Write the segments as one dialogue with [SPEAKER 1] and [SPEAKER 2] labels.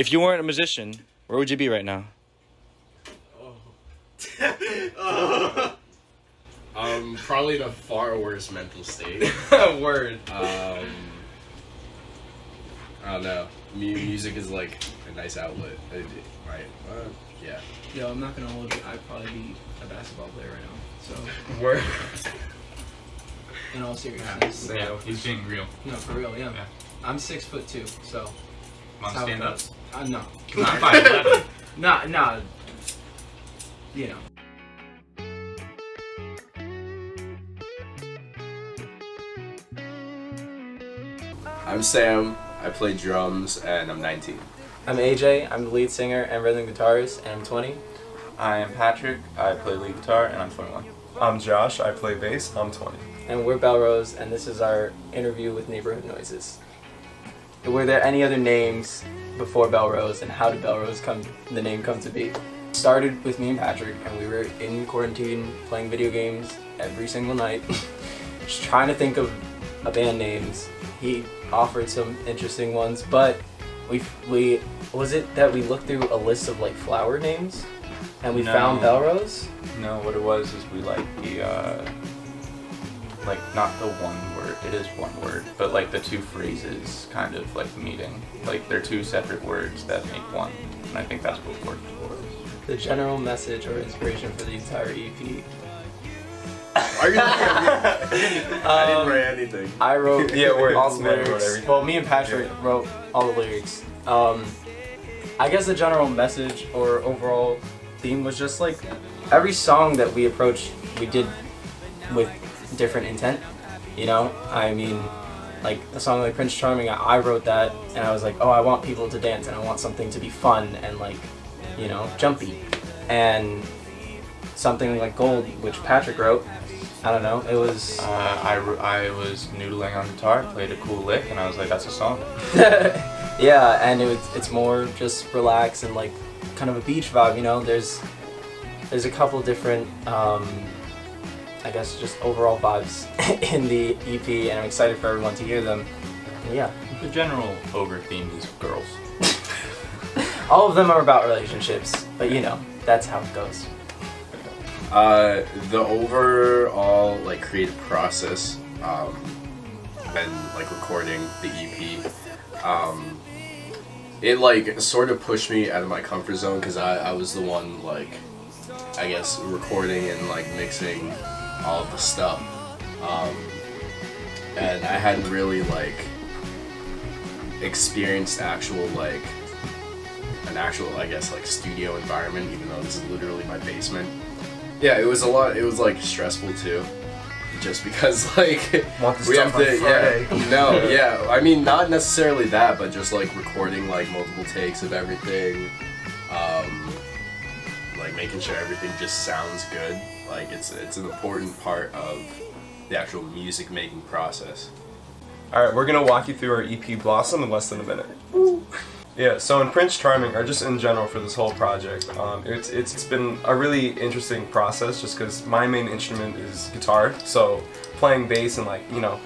[SPEAKER 1] If you weren't a musician, where would you be right now?
[SPEAKER 2] Probably in a far worse mental state.
[SPEAKER 3] Word.
[SPEAKER 2] I don't know. Music is like a nice outlet, right? Yeah.
[SPEAKER 4] Yo, I'm not gonna hold you. I'd probably be a basketball player right now. So,
[SPEAKER 3] Word.
[SPEAKER 4] in all seriousness.
[SPEAKER 3] Yeah, he's being real.
[SPEAKER 4] No, for real, yeah. I'm 6'2", so.
[SPEAKER 3] Want to
[SPEAKER 4] how it
[SPEAKER 3] stand up?
[SPEAKER 4] goes. No.
[SPEAKER 3] Not 5'11".
[SPEAKER 4] Nah. You know.
[SPEAKER 2] I'm Sam. I play drums, and I'm 19.
[SPEAKER 5] I'm AJ, I'm the lead singer and rhythm guitarist, and I'm 20.
[SPEAKER 6] I am Patrick, I play lead guitar, and I'm 21.
[SPEAKER 7] I'm Josh, I play bass, I'm 20.
[SPEAKER 5] And we're BELLEROSE, and this is our interview with Neighborhood Noises. Were there any other names before BELLEROSE, and how did the name come to be? Started with me and Patrick, and we were in quarantine playing video games every single night, just trying to think of band names. He offered some interesting ones, but we was it that we looked through a list of like flower names and we found BELLEROSE?
[SPEAKER 6] No, what it was is we like the like not the one word, it is one word, but like the two phrases kind of like meeting. Like they're two separate words that make one, and I think that's what worked for us.
[SPEAKER 5] The general message or inspiration for the entire EP.
[SPEAKER 2] Are you looking at me? I didn't write anything.
[SPEAKER 5] I wrote all the
[SPEAKER 7] wrote
[SPEAKER 5] lyrics.
[SPEAKER 7] everything.
[SPEAKER 5] Well, me and Patrick wrote all the lyrics. I guess the general message or overall theme was just like every song that we approached, we did with different intent. You know, I mean, like the song like Prince Charming, I wrote that and I was like, oh, I want people to dance and I want something to be fun and like, you know, jumpy. And something like Gold, which Patrick wrote, I don't know, it was...
[SPEAKER 6] I was noodling on guitar, played a cool lick, and I was like, that's a song.
[SPEAKER 5] Yeah, and it's more just relaxed and like kind of a beach vibe, you know. There's a couple different, I guess, just overall vibes in the EP, and I'm excited for everyone to hear them. Yeah.
[SPEAKER 6] The general over theme is girls.
[SPEAKER 5] All of them are about relationships, but you know, that's how it goes.
[SPEAKER 2] The overall like creative process, and like recording the EP, it like sort of pushed me out of my comfort zone because I was the one like, I guess, recording and like mixing all of the stuff, and I hadn't really like experienced an actual I guess like studio environment, even though this is literally my basement. Yeah, it was a lot. It was like stressful too, just because like we have to. I mean, not necessarily that, but just like recording like multiple takes of everything, like making sure everything just sounds good. Like it's an important part of the actual music making process.
[SPEAKER 7] All right, we're gonna walk you through our EP Blossom in less than a minute. Woo. Yeah, so in Prince Charming, or just in general for this whole project, it's been a really interesting process just because my main instrument is guitar, so playing bass and like, you know,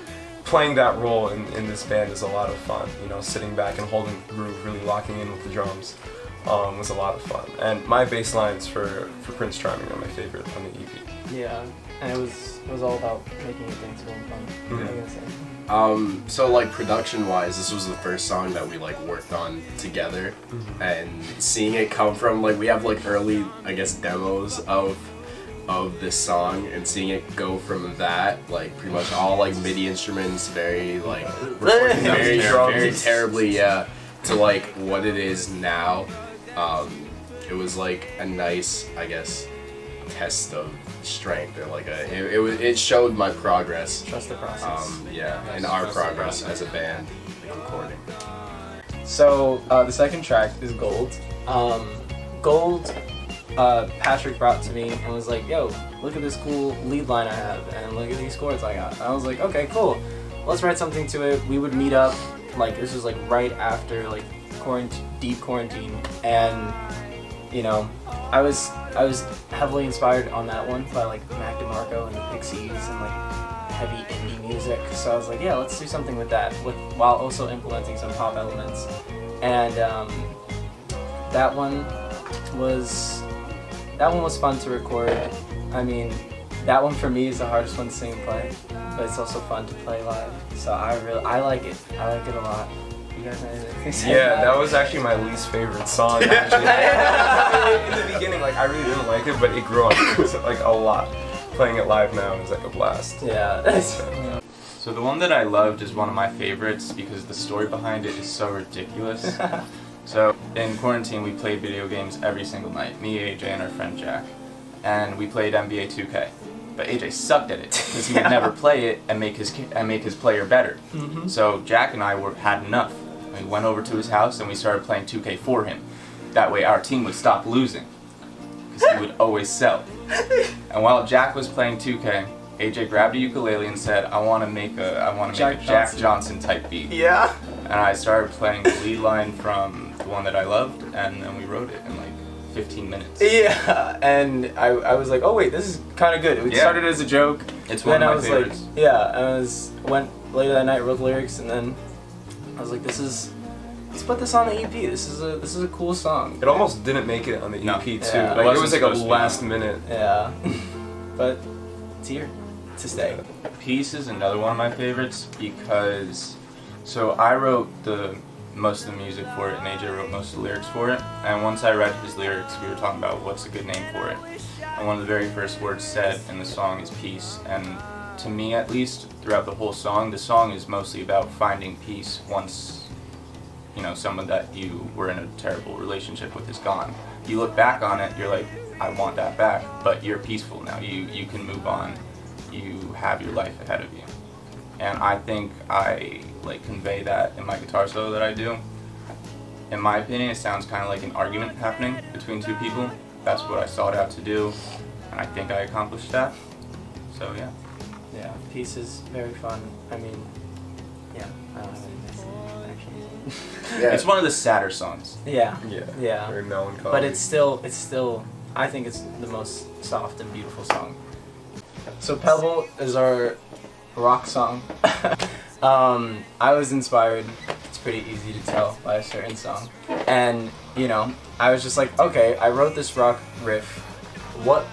[SPEAKER 7] playing that role in this band is a lot of fun. You know, sitting back and holding the groove, really locking in with the drums was a lot of fun. And my bass lines for Prince Charming are my favorite on the EP.
[SPEAKER 5] Yeah, and it was all about making things fun.
[SPEAKER 7] Mm-hmm.
[SPEAKER 5] I guess.
[SPEAKER 2] So like production-wise, this was the first song that we like worked on together, and seeing it come from like we have like early, I guess, demos of this song, and seeing it go from that like pretty much all like MIDI instruments, very like recorded very terribly, yeah, to like what it is now. It was like a nice, I guess, test of strength, or like it showed my progress.
[SPEAKER 5] Trust the process.
[SPEAKER 2] And our progress as a band, like recording.
[SPEAKER 5] So the second track is Gold. Gold, Patrick brought to me and was like, yo, look at this cool lead line I have, and look at these chords I got. And I was like, okay, cool. Let's write something to it. We would meet up, like this was like right after like deep quarantine, and you know, I was heavily inspired on that one by like Mac DeMarco and the Pixies and like heavy indie music. So I was like, yeah, let's do something with that, while also implementing some pop elements. And that one was fun to record. I mean, that one for me is the hardest one to sing and play, but it's also fun to play live. So I like it. I like it a lot. You guys have anything to say
[SPEAKER 7] Yeah,
[SPEAKER 5] about
[SPEAKER 7] that
[SPEAKER 5] it?
[SPEAKER 7] was actually my least favorite song. Actually, in the beginning, like I really didn't like it, but it grew on me like a lot. Playing it live now is like a blast.
[SPEAKER 5] Yeah.
[SPEAKER 6] So the one that I loved is one of my favorites because the story behind it is so ridiculous. So in quarantine we played video games every single night, me, AJ, and our friend Jack. And we played NBA 2K. But AJ sucked at it because he would never play it and make his player better.
[SPEAKER 5] Mm-hmm.
[SPEAKER 6] So Jack and I had enough. We went over to his house and we started playing 2K for him. That way our team would stop losing because he would always sell. And while Jack was playing 2K, AJ grabbed a ukulele and said, "I want to make a Jack Johnson type beat."
[SPEAKER 5] Yeah.
[SPEAKER 6] And I started playing the lead line from the one that I loved, and then we wrote it in like 15 minutes.
[SPEAKER 5] Yeah, and I was like, oh wait, this is kind of good. We started as a joke.
[SPEAKER 6] It's one of my favorites.
[SPEAKER 5] Like, yeah, went later that night, wrote the lyrics, and then I was like, let's put this on the EP. This is a cool song.
[SPEAKER 7] It almost didn't make it on the EP
[SPEAKER 6] No.
[SPEAKER 7] too.
[SPEAKER 5] Yeah.
[SPEAKER 7] Like, it was like a
[SPEAKER 6] It wasn't supposed to be.
[SPEAKER 7] last minute.
[SPEAKER 5] Yeah, but it's here to stay.
[SPEAKER 6] Peace is another one of my favorites because, so I wrote most of the music for it and AJ wrote most of the lyrics for it, and once I read his lyrics we were talking about what's a good name for it, and one of the very first words said in the song is peace, and to me at least throughout the whole song, the song is mostly about finding peace once, you know, someone that you were in a terrible relationship with is gone. You look back on it, you're like, I want that back, but you're peaceful now, you can move on, you have your life ahead of you. And I think I convey that in my guitar solo that I do. In my opinion, it sounds kind of like an argument happening between two people. That's what I sought out to do, and I think I accomplished that. So yeah.
[SPEAKER 5] Yeah, Peace is very fun. I mean, yeah, I don't have anything to say, actually.
[SPEAKER 2] Yeah.
[SPEAKER 6] It's one of the sadder songs.
[SPEAKER 5] Yeah,
[SPEAKER 7] Yeah.
[SPEAKER 5] yeah.
[SPEAKER 7] Very melancholy.
[SPEAKER 5] But it's still, I think it's the most soft and beautiful song. So Pebble is our rock song. I was inspired, it's pretty easy to tell, by a certain song. And, you know, I was just like, okay, I wrote this rock riff. What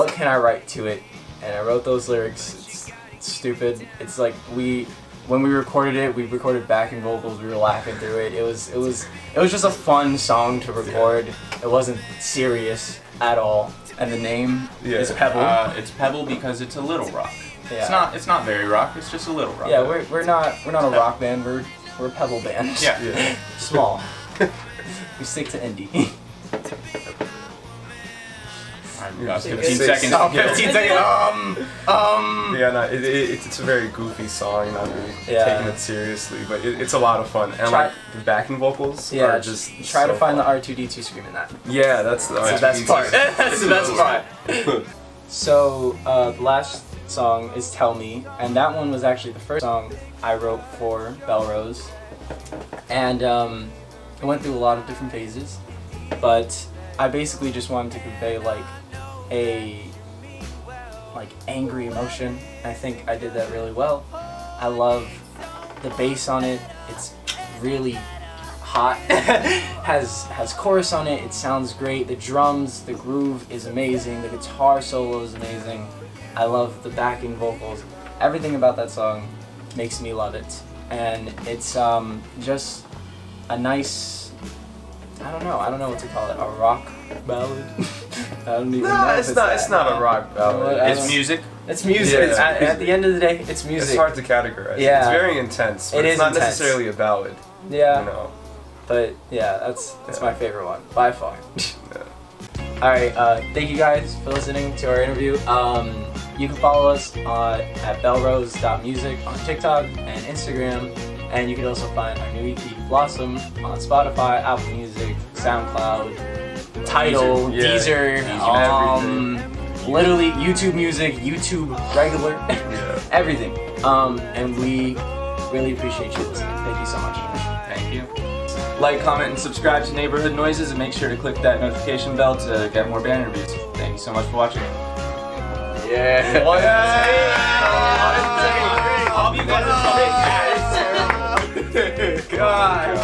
[SPEAKER 5] can I write to it? And I wrote those lyrics. It's stupid. It's like when we recorded it, we recorded backing vocals, we were laughing through it. It was just a fun song to record. It wasn't serious at all. And the name is Pebble.
[SPEAKER 6] It's Pebble because it's a little rock.
[SPEAKER 5] Yeah.
[SPEAKER 6] It's not very rock. It's just a little rock.
[SPEAKER 5] Yeah, we're not a rock band. We're a Pebble band.
[SPEAKER 6] Yeah.
[SPEAKER 5] Small. We stick to indie.
[SPEAKER 6] I've got 15
[SPEAKER 7] Six.
[SPEAKER 6] seconds.
[SPEAKER 5] Oh, 15 seconds.
[SPEAKER 7] Yeah, no, it's a very goofy song, not really
[SPEAKER 5] Yeah.
[SPEAKER 7] taking it seriously, but it's a lot of fun. And
[SPEAKER 5] Try-
[SPEAKER 7] like the backing vocals
[SPEAKER 5] Yeah,
[SPEAKER 7] are just
[SPEAKER 5] try to
[SPEAKER 7] so
[SPEAKER 5] find
[SPEAKER 7] fun.
[SPEAKER 5] the R2D2 scream in that.
[SPEAKER 7] Yeah, that's the
[SPEAKER 5] That's the best part. That's the best part. So the last song is Tell Me, and that one was actually the first song I wrote for BELLEROSE. And it went through a lot of different phases, but I basically just wanted to convey like angry emotion. I think I did that really well. I love the bass on it. It's really hot. has chorus on it. It sounds great. The drums, the groove is amazing. The guitar solo is amazing. I love the backing vocals. Everything about that song makes me love it. And it's just a nice, I don't know what to call it, a rock ballad. I don't even know.
[SPEAKER 7] It's not a rock ballad.
[SPEAKER 6] It's music.
[SPEAKER 5] It's music.
[SPEAKER 7] Yeah,
[SPEAKER 5] It's, at the end of the day, it's music.
[SPEAKER 7] It's hard to categorize.
[SPEAKER 5] Yeah.
[SPEAKER 7] It's very intense, but
[SPEAKER 5] It
[SPEAKER 7] it's
[SPEAKER 5] is
[SPEAKER 7] not
[SPEAKER 5] intense.
[SPEAKER 7] necessarily a ballad.
[SPEAKER 5] Yeah,
[SPEAKER 7] You know.
[SPEAKER 5] but yeah, that's
[SPEAKER 7] Yeah.
[SPEAKER 5] my favorite one by far.
[SPEAKER 7] Yeah.
[SPEAKER 5] All right, thank you guys for listening to our interview. You can follow us at bellrose.music on TikTok and Instagram, and you can also find our new EP Blossom on Spotify, Apple Music, SoundCloud, Tidal,
[SPEAKER 7] Deezer.
[SPEAKER 5] Deezer, literally YouTube Music, YouTube regular,
[SPEAKER 7] Yeah.
[SPEAKER 5] everything. And we really appreciate you listening. Thank you so much.
[SPEAKER 6] Thank you. Like, comment, and subscribe to Neighborhood Noises, and make sure to click that notification bell to get more band interviews. Thank you so much for watching.
[SPEAKER 5] Yeah.
[SPEAKER 6] I'll be better.
[SPEAKER 5] God.